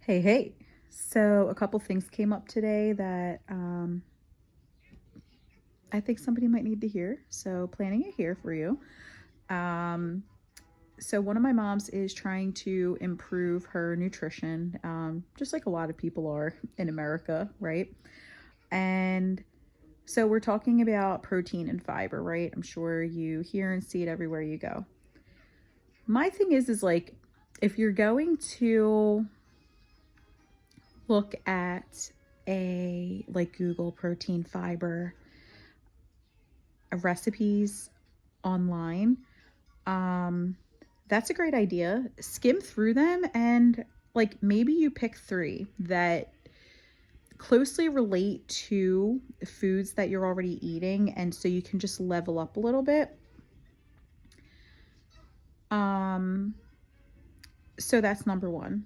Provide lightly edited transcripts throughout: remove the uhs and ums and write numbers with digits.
Hey, hey. So, a couple things came up today that I think somebody might need to hear. So, planning it here for you. Um, so, one of my moms is trying to improve her nutrition, just like a lot of people are in America, right? And so, we're talking about protein and fiber, right? I'm sure you hear and see it everywhere you go. My thing is like, if you're going to look at a like Google protein fiber recipes online, um, that's a great idea. Skim through them and like maybe you pick three that closely relate to foods that you're already eating, and so you can just level up a little bit. Um, so that's number one.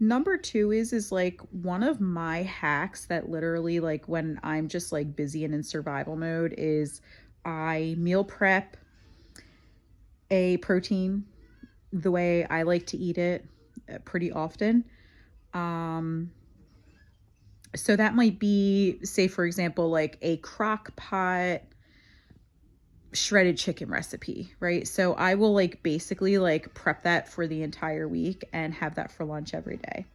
Number two is like one of my hacks that literally like when I'm just like busy and in survival mode is I meal prep a protein the way I like to eat it pretty often. Um, so that might be, say, for example, like a crock pot shredded chicken recipe, right? So I will like basically like prep that for the entire week and have that for lunch every day.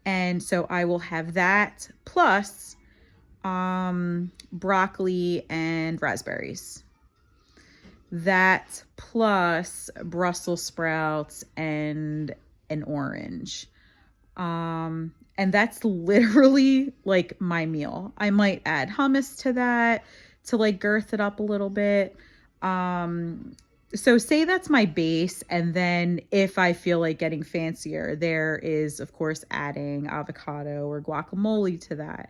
And so I will have that plus broccoli and raspberries. That plus Brussels sprouts and an orange. And that's literally like my meal. I might add hummus to that to like girth it up a little bit. Um, so say that's my base, and then if I feel like getting fancier, there is of course adding avocado or guacamole to that.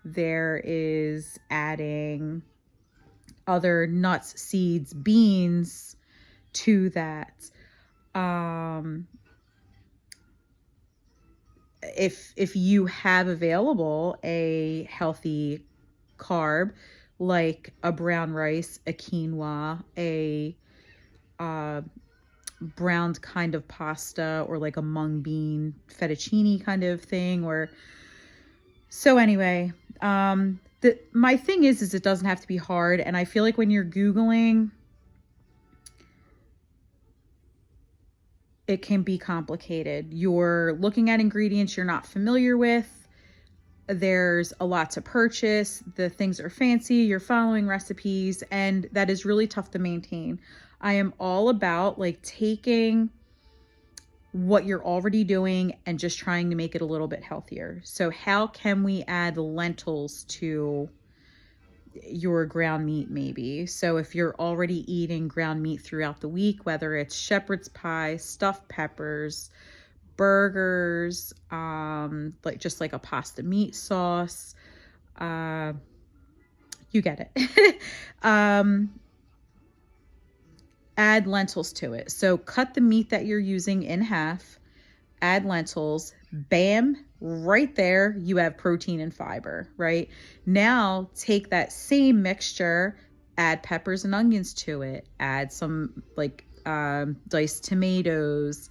There is adding other nuts, seeds, beans to that. Um, if you have available a healthy carb like a brown rice, a quinoa, a uh, browned kind of pasta, or like a mung bean fettuccine kind of thing, or so anyway. My thing is it doesn't have to be hard, and I feel like when you're googling, it can be complicated. You're looking at ingredients you're not familiar with. There's a lot to purchase. The things are fancy. You're following recipes, and that is really tough to maintain. I am all about like taking what you're already doing and just trying to make it a little bit healthier. So how can we add lentils to your ground meat maybe? So if you're already eating ground meat throughout the week, whether it's shepherd's pie, stuffed peppers, burgers, like just like a pasta meat sauce, uh, you get it. Add lentils to it. So cut the meat that you're using in half, add lentils, bam, right there, you have protein and fiber, right? Now take that same mixture, add peppers and onions to it, add some like diced tomatoes,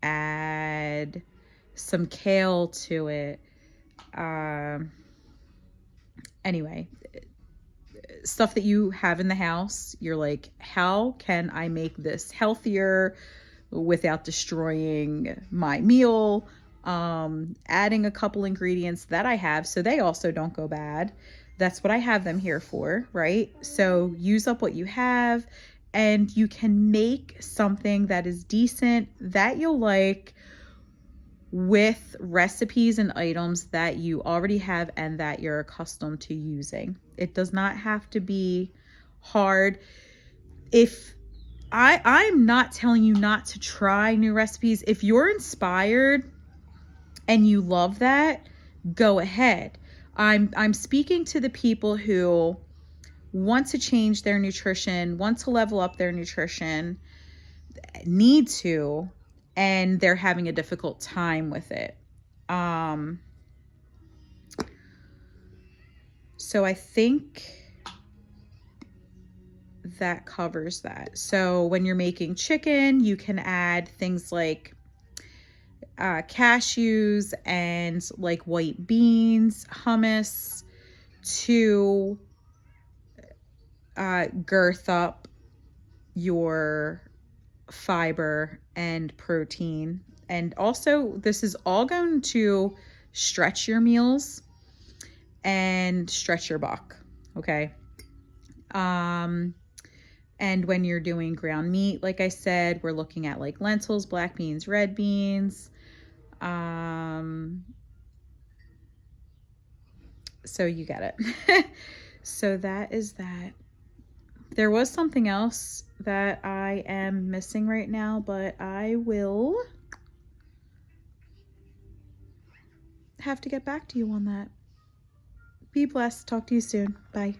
add some kale to it. Anyway, stuff that you have in the house, you're like, how can I make this healthier without destroying my meal? Adding a couple ingredients that I have so they also don't go bad. That's what I have them here for, right? So use up what you have, and you can make something that is decent that you'll like with recipes and items that you already have and that you're accustomed to using. It does not have to be hard. If I'm not telling you not to try new recipes. If you're inspired and you love that, go ahead. I'm speaking to the people who want to change their nutrition, want to level up their nutrition, need to, and they're having a difficult time with it. Um, so I think that covers that. So when you're making chicken, you can add things like cashews and like white beans, hummus to girth up your fiber and protein. And also, this is all going to stretch your meals and stretch your buck. Okay. And when you're doing ground meat, like I said, we're looking at like lentils, black beans, red beans. So you get it. So that is that. There was something else that I am missing right now, but I will have to get back to you on that. Be blessed. Talk to you soon. Bye.